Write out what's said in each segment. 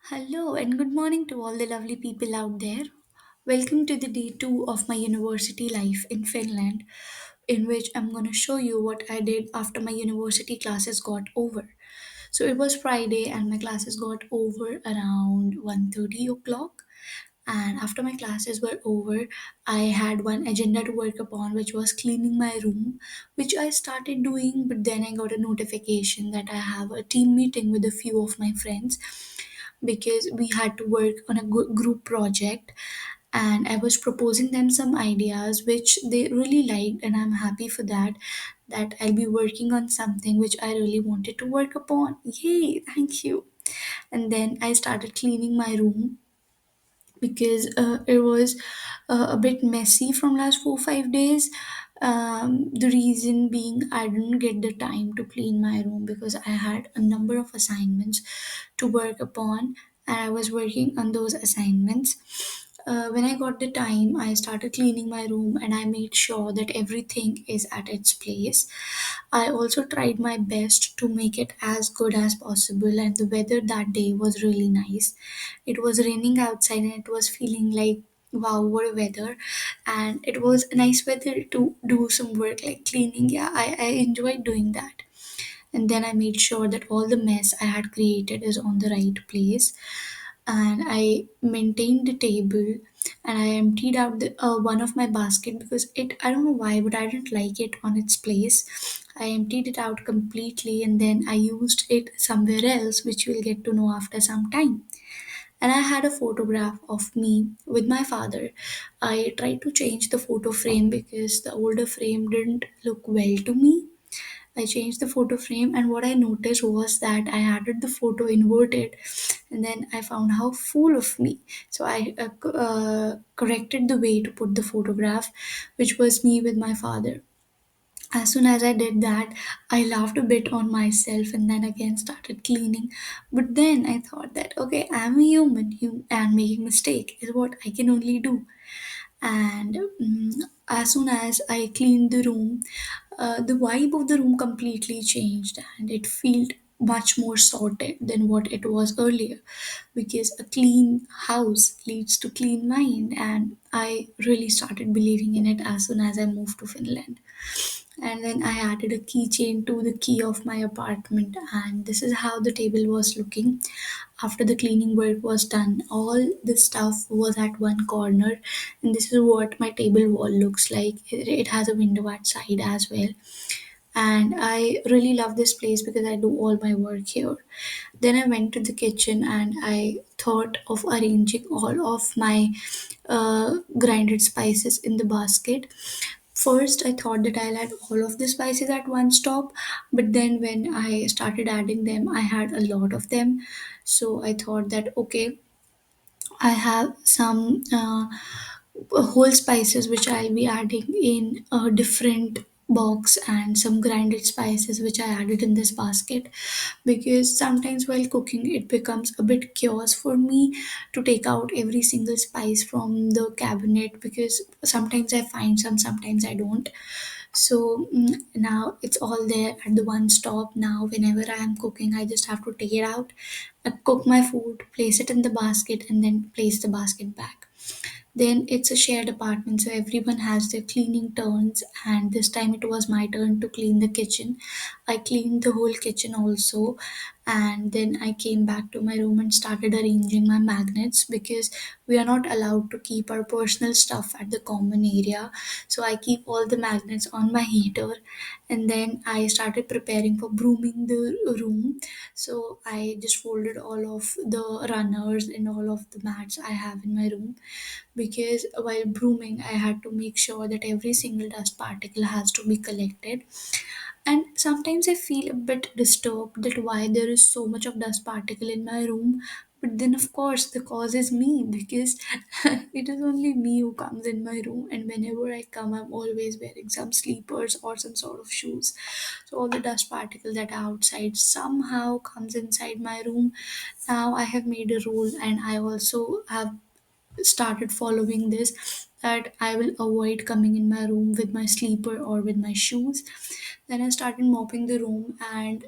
Hello and good morning to all the lovely people out there. Welcome to the day 2 of my university life in Finland, in which I'm going to show you what I did after my university classes got over. So it was Friday and my classes got over around 1:30 o'clock. And after my classes were over, I had one agenda to work upon, which was cleaning my room, which I started doing. But then I got a notification that I have a team meeting with a few of my friends because we had to work on a group project, and I was proposing them some ideas which they really liked, and I'm happy for that I'll be working on something which I really wanted to work upon. Yay, thank you. And then I started cleaning my room because it was a bit messy from last 4 5 days. The reason being I didn't get the time to clean my room because I had a number of assignments to work upon, and I was working on those assignments. When I got the time, I started cleaning my room and I made sure that everything is at its place. I also tried my best to make it as good as possible, and the weather that day was really nice. It was raining outside and it was feeling like wow, what a weather! And it was a nice weather to do some work like cleaning. Yeah, I enjoyed doing that. And then I made sure that all the mess I had created is on the right place, and I maintained the table, and I emptied out one of my basket because I don't know why, but I didn't like it on its place. I emptied it out completely and then I used it somewhere else, which you'll get to know after some time. And I had a photograph of me with my father. I tried to change the photo frame because the older frame didn't look well to me. I changed the photo frame, and what I noticed was that I added the photo inverted, and then I found how fool of me. So I corrected the way to put the photograph, which was me with my father. As soon as I did that, I laughed a bit on myself and then again started cleaning. But then I thought that okay, I'm a human, and making mistake is what I can only do. And as soon as I cleaned the room, the vibe of the room completely changed and it felt much more sorted than what it was earlier, because a clean house leads to clean mind, and I really started believing in it as soon as I moved to Finland. And then I added a keychain to the key of my apartment, and this is how the table was looking after the cleaning work was done. All the stuff was at one corner, and this is what my table wall looks like. It has a window at side as well, and I really love this place because I do all my work here. Then I went to the kitchen and I thought of arranging all of my grinded spices in the basket. First, I thought that I'll add all of the spices at one stop, but then when I started adding them, I had a lot of them. So I thought that okay, I have some whole spices which I'll be adding in a different box, and some grinded spices which I added in this basket, because sometimes while cooking it becomes a bit chaos for me to take out every single spice from the cabinet, because sometimes I find some, sometimes I don't. So now it's all there at the one stop. Now whenever I am cooking, I just have to take it out, cook my food, place it in the basket, and then place the basket back. Then it's a shared apartment, so everyone has their cleaning turns, and this time it was my turn to clean the kitchen. I cleaned the whole kitchen also, and then I came back to my room and started arranging my magnets, because we are not allowed to keep our personal stuff at the common area. So I keep all the magnets on my heater, and then I started preparing for brooming the room. So I just folded all of the runners and all of the mats I have in my room, because while brooming I had to make sure that every single dust particle has to be collected. And sometimes I feel a bit disturbed that why there is so much of dust particle in my room. But then of course the cause is me, because it is only me who comes in my room, and whenever I come I'm always wearing some sleepers or some sort of shoes. So all the dust particle that are outside somehow comes inside my room. Now I have made a rule, and I also have started following this, that I will avoid coming in my room with my sleeper or with my shoes. Then I started mopping the room, and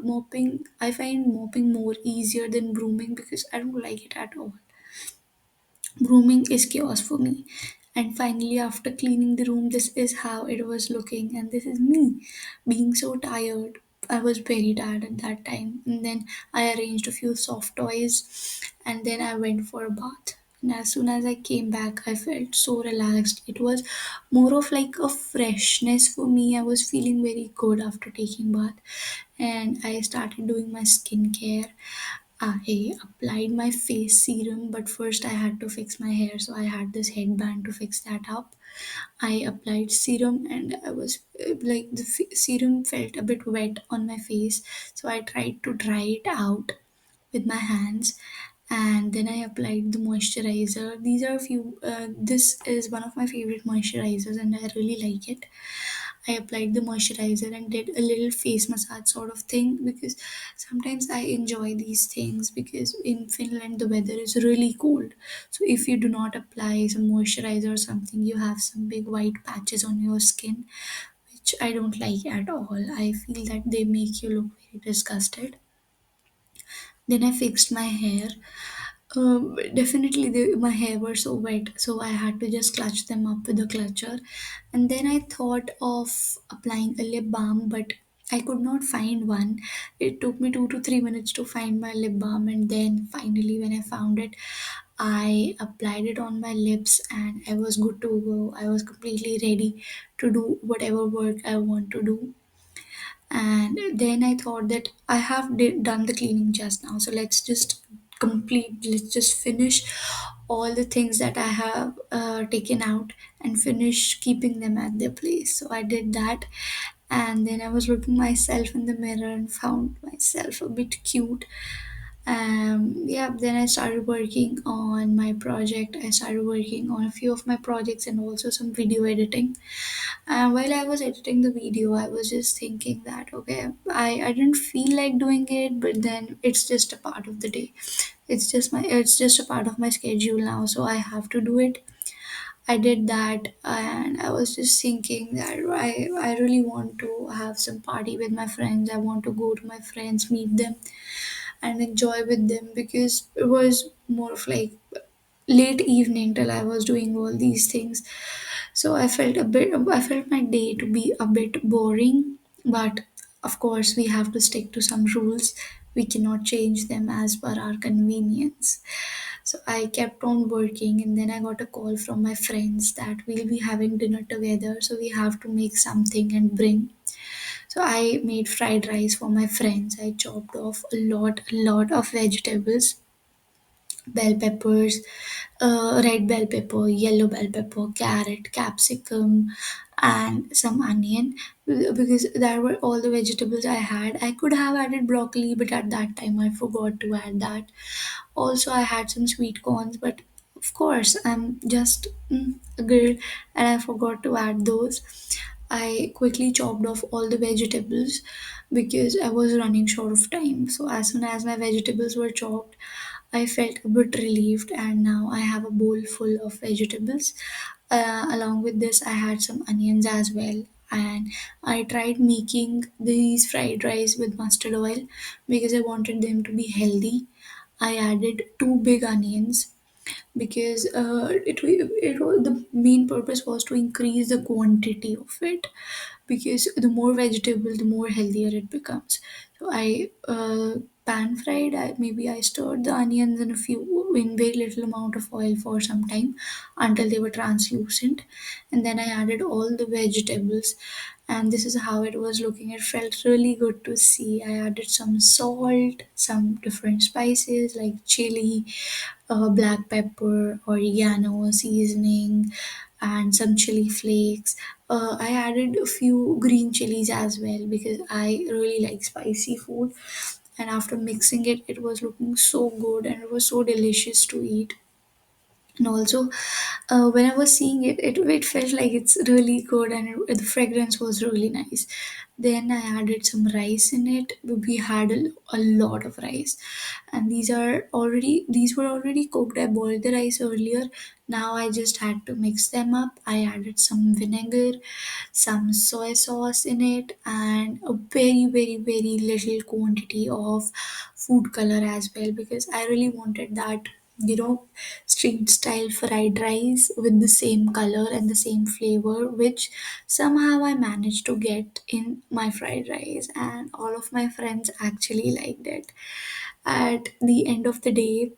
mopping, I find mopping more easier than brooming because I don't like it at all. Grooming is chaos for me. And finally, after cleaning the room, this is how it was looking, and this is me being so tired. I was very tired at that time. And then I arranged a few soft toys, and then I went for a bath. And as soon as I came back, I felt so relaxed. It was more of like a freshness for me. I was feeling very good after taking bath, and I started doing my skincare. I applied my face serum, but first I had to fix my hair, so I had this headband to fix that up. I applied serum, and I was like the serum felt a bit wet on my face, so I tried to dry it out with my hands, and then I applied the moisturizer. These are a few, this is one of my favorite moisturizers, and I really like it. I applied the moisturizer and did a little face massage sort of thing, because sometimes I enjoy these things because in Finland the weather is really cold. So if you do not apply some moisturizer or something, you have some big white patches on your skin, which I don't like at all. I feel that they make you look very disgusted. Then I fixed my hair. Definitely, my hair were so wet, so I had to just clutch them up with a clutcher. And then I thought of applying a lip balm, but I could not find one. It took me 2 to 3 minutes to find my lip balm, and then finally, when I found it, I applied it on my lips, and I was good to go. I was completely ready to do whatever work I want to do. And then I thought that I have done the cleaning just now, so let's just finish all the things that I have taken out and finish keeping them at their place. So I did that, and then I was looking myself in the mirror and found myself a bit cute. Yeah, then I started working on my project. I started working on a few of my projects and also some video editing. While I was editing the video, I was just thinking that okay, I didn't feel like doing it, but then it's just a part of the day. It's just a part of my schedule now, so I have to do it. I did that, and I was just thinking that I really want to have some party with my friends. I want to go to my friends, meet them, and enjoy with them, because it was more of like late evening till I was doing all these things. So I felt my day to be a bit boring, but of course we have to stick to some rules. We cannot change them as per our convenience. So I kept on working, and then I got a call from my friends that we'll be having dinner together, so we have to make something and bring. So I made fried rice for my friends. I chopped off a lot of vegetables, bell peppers, red bell pepper, yellow bell pepper, carrot, capsicum, and some onion, because that were all the vegetables I had. I could have added broccoli, but at that time I forgot to add that. Also, I had some sweet corns, but of course, I'm just a girl and I forgot to add those. I quickly chopped off all the vegetables because I was running short of time. So, as soon as my vegetables were chopped, I felt a bit relieved, and now I have a bowl full of vegetables. Along with this, I had some onions as well. And I tried making these fried rice with mustard oil because I wanted them to be healthy. I added two big onions because the main purpose was to increase the quantity of it, because the more vegetable, the more healthier it becomes. So I pan fried. Maybe I stirred the onions in very little amount of oil for some time until they were translucent, and then I added all the vegetables. And this is how it was looking. It felt really good to see. I added some salt, some different spices like chili, black pepper, oregano, seasoning, and some chili flakes. I added a few green chilies as well because I really like spicy food. And after mixing it, it was looking so good and it was so delicious to eat. And also, when I was seeing it, it felt like it's really good, and the fragrance was really nice. Then I added some rice in it. We had a lot of rice, and these were already cooked. I boiled the rice earlier. Now I just had to mix them up. I added some vinegar, some soy sauce in it, and a very little quantity of food color as well, because I really wanted that, you know, street style fried rice with the same color and the same flavor, which somehow I managed to get in my fried rice, and all of my friends actually liked it. At the end of the day,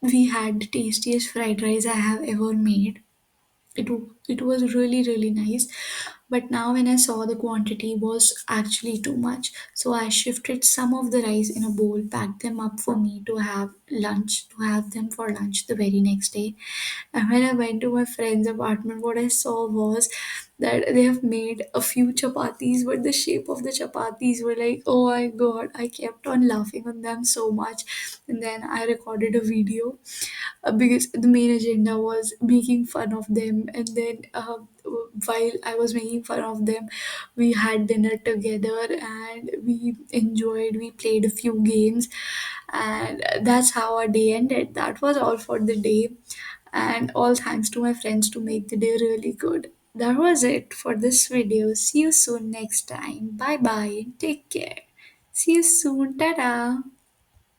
we had the tastiest fried rice I have ever made. It was really nice, but now when I saw the quantity was actually too much, so I shifted some of the rice in a bowl, packed them up for me to have lunch, to have them for lunch the very next day. And when I went to my friend's apartment, what I saw was that they have made a few chapatis, but the shape of the chapatis were like, oh my god, I kept on laughing on them so much. And then I recorded a video, because the main agenda was making fun of them. And then while I was making fun of them, we had dinner together and we played a few games, and that's how our day ended. That was all for the day, and all thanks to my friends to make the day really good. That was it for this video. See you soon next time. Bye bye. Take care. See you soon. Ta-da.